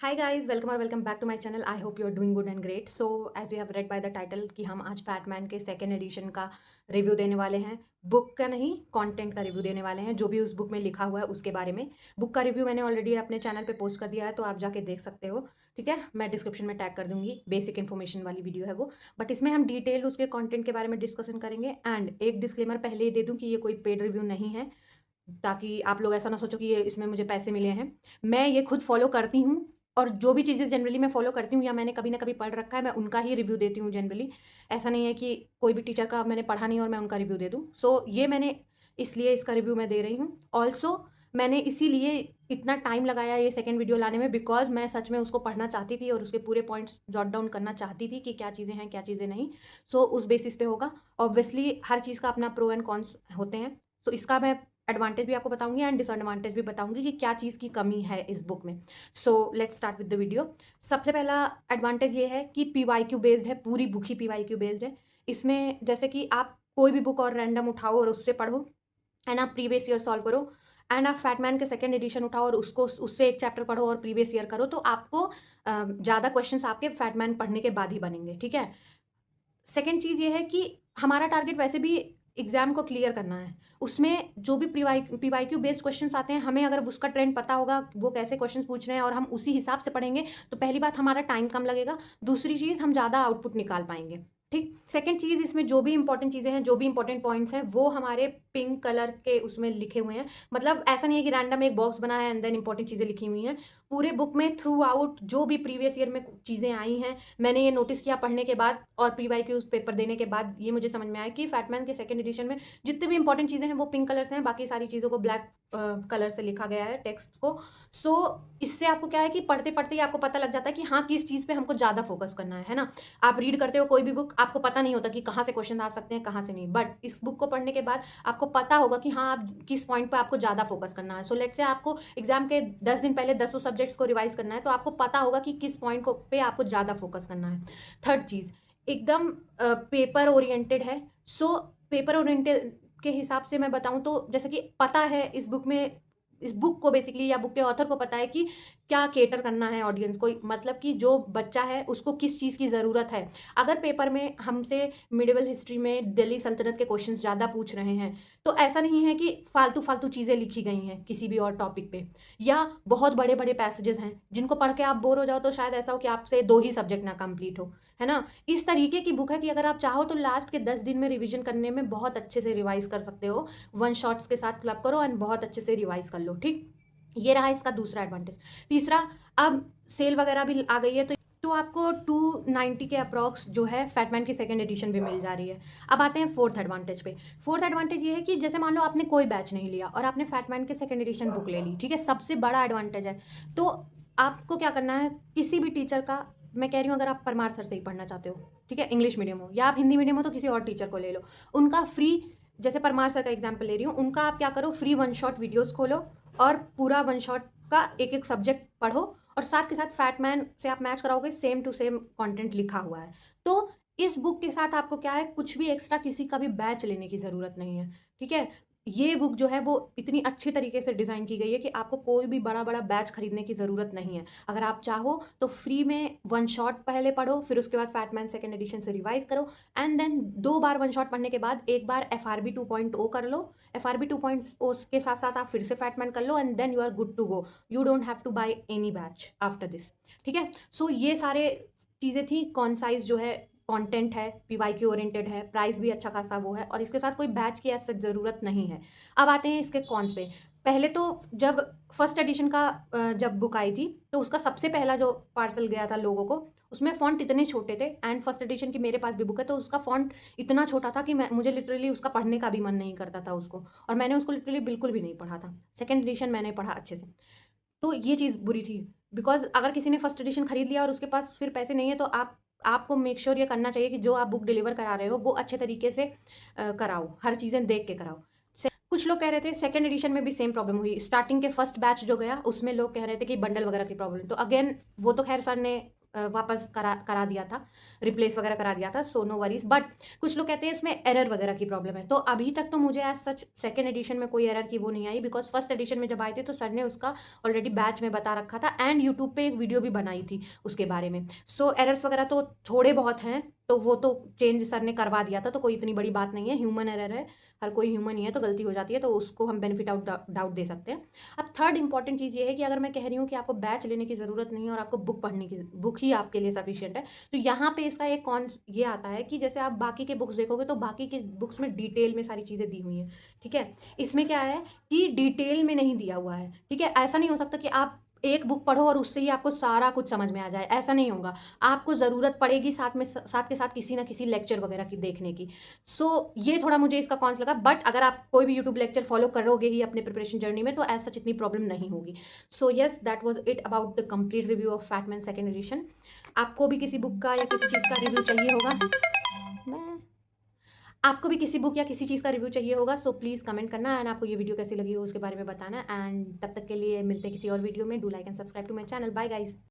हाय guys, welcome और welcome back to my channel. I hope you are doing good and great. So as you have read by the title कि हम आज fat man के second edition का review देने वाले हैं। बुक का नहीं, कंटेंट का रिव्यू देने वाले हैं, जो भी उस बुक में लिखा हुआ है उसके बारे में। बुक का रिव्यू मैंने ऑलरेडी अपने चैनल पे पोस्ट कर दिया है, तो आप जाके देख सकते हो। ठीक है, मैं डिस्क्रिप्शन में टैग कर दूंगी, बेसिक इन्फॉर्मेशन वाली वीडियो है वो। बट इसमें हम डिटेल उसके कॉन्टेंट के बारे में डिस्कशन करेंगे। एंड एक डिस्क्लेमर पहले ही दे दूँ कि ये कोई पेड रिव्यू नहीं है, ताकि आप लोग ऐसा ना सोचो कि ये इसमें मुझे पैसे मिले हैं। मैं ये खुद फॉलो करती हूँ, और जो भी चीज़ें जनरली मैं फॉलो करती हूँ या मैंने कभी ना कभी पढ़ रखा है, मैं उनका ही रिव्यू देती हूँ जनरली। ऐसा नहीं है कि कोई भी टीचर का मैंने पढ़ा नहीं और मैं उनका रिव्यू दे दूँ। सो ये मैंने इसलिए इसका रिव्यू मैं दे रही हूँ। ऑल्सो मैंने इसीलिए इतना टाइम लगाया ये सेकंड वीडियो लाने में, बिकॉज मैं सच में उसको पढ़ना चाहती थी और उसके पूरे पॉइंट्स जॉट डाउन करना चाहती थी कि क्या चीज़ें हैं क्या चीज़ें नहीं। सो उस बेसिस पे होगा। ऑब्वियसली हर चीज़ का अपना प्रो एंड कॉन्स होते हैं। तो इसका मैं एडवांटेज भी आपको बताऊंगी एंड डिसएडवांटेज भी बताऊंगी कि क्या चीज़ की कमी है इस बुक में। So let's start with the video. सबसे पहला एडवांटेज ये है कि पीवाईक्यू बेस्ड है, पूरी बुक ही पीवाईक्यू बेस्ड है। इसमें जैसे कि आप कोई भी बुक और रैंडम उठाओ और उससे पढ़ो, एंड आप प्रीवियस ईयर सॉल्व करो। एंड आप फैटमैन के सेकंड एडिशन उठाओ और उसको उससे एक चैप्टर पढ़ो और प्रीवियस ईयर करो, तो आपको ज़्यादा क्वेश्चंस आपके फैटमैन पढ़ने के बाद ही बनेंगे। ठीक है। सेकंड चीज़ ये है कि हमारा टारगेट वैसे भी एग्ज़ाम को क्लियर करना है। उसमें जो भी पीवाईक्यू बेस्ड क्वेश्चंस आते हैं, हमें अगर उसका ट्रेंड पता होगा, वो कैसे क्वेश्चंस पूछ रहे हैं और हम उसी हिसाब से पढ़ेंगे, तो पहली बात हमारा टाइम कम लगेगा, दूसरी चीज़ हम ज़्यादा आउटपुट निकाल पाएँगे। ठीक। सेकंड चीज़, इसमें जो भी इंपॉर्टेंट चीज़ें हैं, जो भी इंपॉर्टेंट पॉइंट्स हैं, वो हमारे पिंक कलर के उसमें लिखे हुए हैं। मतलब ऐसा नहीं है कि रैंडम एक बॉक्स बना है एंड देन इंपॉर्टेंट चीज़ें लिखी हुई हैं। पूरे बुक में थ्रू आउट जो भी प्रीवियस ईयर में चीज़ें आई हैं, मैंने ये नोटिस किया पढ़ने के बाद और प्री-वाईक्यूज़ पेपर देने के बाद, ये मुझे समझ में आया कि फैटमैन के सेकंड एडिशन में जितनी भी इंपॉर्टेंट चीज़ें हैं वो पिंक कलर से हैं, बाकी सारी चीज़ों को ब्लैक कलर से लिखा गया है टेक्स्ट को। सो इससे आपको क्या है कि पढ़ते-पढ़ते ही आपको पता लग जाता है कि हाँ, किस चीज़ पे हमको ज़्यादा फोकस करना है ना? आप रीड करते हो कोई भी बुक, आपको पता नहीं होता कि कहाँ से क्वेश्चन आ सकते हैं, कहाँ से नहीं। बट इस बुक को पढ़ने के बाद आपको पता होगा कि हाँ, आप किस पॉइंट पे आपको ज़्यादा फोकस करना है। सो लेट्स से आपको एग्ज़ाम के 10 दिन पहले दसों सब्जेक्ट्स को रिवाइज़ करना है, तो आपको पता होगा कि किस पॉइंट को पे आपको ज़्यादा फोकस करना है। थर्ड चीज़, एकदम पेपर ओरिएंटेड है। सो पेपर ओरिएंटेड के हिसाब से मैं बताऊँ तो जैसे कि पता है इस बुक को बेसिकली, या बुक के ऑथर को पता है कि क्या कैटर करना है ऑडियंस को, मतलब कि जो बच्चा है उसको किस चीज़ की ज़रूरत है। अगर पेपर में हमसे मिडिवल हिस्ट्री में दिल्ली सल्तनत के क्वेश्चंस ज़्यादा पूछ रहे हैं, तो ऐसा नहीं है कि फालतू-फालतू चीज़ें लिखी गई हैं किसी भी और टॉपिक पे, या बहुत बड़े-बड़े पैसेजेस हैं जिनको पढ़ के आप बोर हो जाओ, तो शायद ऐसा हो कि आपसे 2 ही सब्जेक्ट ना कंप्लीट हो, है ना? इस तरीके की बुक है कि अगर आप चाहो तो लास्ट के 10 दिन में रिवीजन करने में बहुत अच्छे से रिवाइज़ कर सकते हो। वन शॉट्स के साथ क्लब करो एंड बहुत अच्छे से रिवाइज़ कर लो, ठीक? ये रहा इसका दूसरा एडवांटेज। तीसरा, अब सेल वगैरह भी आ गई है, तो आपको 290 के अप्रॉक्स जो है फैटमैन की सेकंड एडिशन भी मिल जा रही है। अब आते हैं फोर्थ एडवांटेज पे। फोर्थ एडवांटेज ये है कि जैसे मान लो आपने कोई बैच नहीं लिया और आपने फैटमैन की सेकंड एडिशन बुक ले ली, ठीक है? सबसे बड़ा एडवांटेज है। तो आपको क्या करना है, किसी भी टीचर का, मैं कह रही हूँ अगर आप परमार सर से ही पढ़ना चाहते हो, ठीक है? इंग्लिश मीडियम हो या आप हिंदी मीडियम हो, तो किसी और टीचर को ले लो। उनका फ्री, जैसे परमार सर का एग्जाम्पल ले रही हूँ, उनका आप क्या करो, फ्री वन शॉट वीडियोज़ खोलो और पूरा वन शॉट का एक-एक सब्जेक्ट पढ़ो, और साथ के साथ फैटमैन से आप मैच कराओगे, सेम टू सेम कंटेंट लिखा हुआ है। तो इस बुक के साथ आपको क्या है, कुछ भी एक्स्ट्रा किसी का भी बैच लेने की ज़रूरत नहीं है, ठीक है? ये बुक जो है वो इतनी अच्छी तरीके से डिज़ाइन की गई है कि आपको कोई भी बड़ा-बड़ा बैच खरीदने की ज़रूरत नहीं है। अगर आप चाहो तो फ्री में वन शॉट पहले पढ़ो, फिर उसके बाद फैटमैन सेकंड एडिशन से रिवाइज़ करो, एंड देन 2 बार वन शॉट पढ़ने के बाद एक बार एफआरबी 2.0 कर लो। एफआरबी 2.0 के साथ-साथ आप फिर से फैटमैन कर लो, and then you are good to go. You don't have to buy any batch after this, ठीक है? सो ये सारे चीज़ें थी। कॉन्साइज़ जो है कंटेंट है, पीवाईक्यू ओरिएंटेड है, प्राइस भी अच्छा खासा वो है, और इसके साथ कोई बैच की एज़ सच ज़रूरत नहीं है। अब आते हैं इसके कॉन्स पे। पहले तो जब फर्स्ट एडिशन का जब बुक आई थी, तो उसका सबसे पहला जो पार्सल गया था लोगों को, उसमें फ़ॉन्ट इतने छोटे थे, एंड फर्स्ट एडिशन की मेरे पास भी बुक है, तो उसका फ़ॉन्ट इतना छोटा था कि मुझे लिटरली उसका पढ़ने का भी मन नहीं करता था उसको, और मैंने उसको लिटरली बिल्कुल भी नहीं पढ़ा था। सेकंड एडिशन मैंने पढ़ा अच्छे से। तो ये चीज़ बुरी थी, बिकॉज़ अगर किसी ने फर्स्ट एडिशन खरीद लिया और उसके पास फिर पैसे नहीं है, तो आपको मेक श्योर ये करना चाहिए कि जो आप बुक डिलीवर करा रहे हो वो अच्छे तरीके से कराओ, हर चीज़ें देख के कराओ। कुछ लोग कह रहे थे सेकंड एडिशन में भी सेम प्रॉब्लम हुई। स्टार्टिंग के फर्स्ट बैच जो गया उसमें लोग कह रहे थे कि बंडल वगैरह की प्रॉब्लम। तो अगेन वो तो ख़ैर सर ने वापस करा दिया था, रिप्लेस वगैरह करा दिया था, सो नो वरीज़। बट कुछ लोग कहते हैं इसमें एरर वगैरह की प्रॉब्लम है, तो अभी तक तो मुझे एज़ सच सेकंड एडिशन में कोई एरर की वो नहीं आई, बिकॉज़ फर्स्ट एडिशन में जब आए थे तो सर ने उसका ऑलरेडी बैच में बता रखा था एंड यूट्यूब पे एक वीडियो भी बनाई थी उसके बारे में। सो एरर्स वगैरह तो थोड़े बहुत हैं, तो वो तो चेंज सर ने करवा दिया था, तो कोई इतनी बड़ी बात नहीं है, ह्यूमन एरर है, हर कोई ह्यूमन ही है, तो गलती हो जाती है, तो उसको हम बेनिफिट ऑफ डाउट दे सकते हैं। अब थर्ड इंपॉर्टेंट चीज़ ये है कि अगर मैं कह रही हूँ कि आपको बैच लेने की ज़रूरत नहीं है और आपको बुक ही आपके लिए सफिशिएंट है, तो यहाँ पे इसका एक कॉन्स ये आता है कि जैसे आप बाकी के बुक्स देखोगे तो बाकी के बुक्स में डिटेल में सारी चीज़ें दी हुई हैं, ठीक है? इसमें क्या है कि डिटेल में नहीं दिया हुआ है, ठीक है? ऐसा नहीं हो सकता कि आप एक बुक पढ़ो और उससे ही आपको सारा कुछ समझ में आ जाए, ऐसा नहीं होगा। आपको ज़रूरत पड़ेगी साथ के साथ किसी न किसी लेक्चर वगैरह की देखने की। सो ये थोड़ा मुझे इसका कॉन्स लगा, बट अगर आप कोई भी यूट्यूब लेक्चर फॉलो करोगे ही अपने प्रिपरेशन जर्नी में तो एज़ सच इतनी प्रॉब्लम नहीं होगी। So yes, that was it about the complete review of Fatman second edition. आपको भी किसी बुक का या किसी चीज़ का रिव्यू चाहिए होगा, मैं आपको भी किसी बुक या किसी चीज़ का रिव्यू चाहिए होगा, सो प्लीज़ कमेंट करना एंड आपको ये वीडियो कैसी लगी हो उसके बारे में बताना। एंड तब तक के लिए मिलते हैं किसी और वीडियो में। Do like and subscribe to my channel. Bye guys.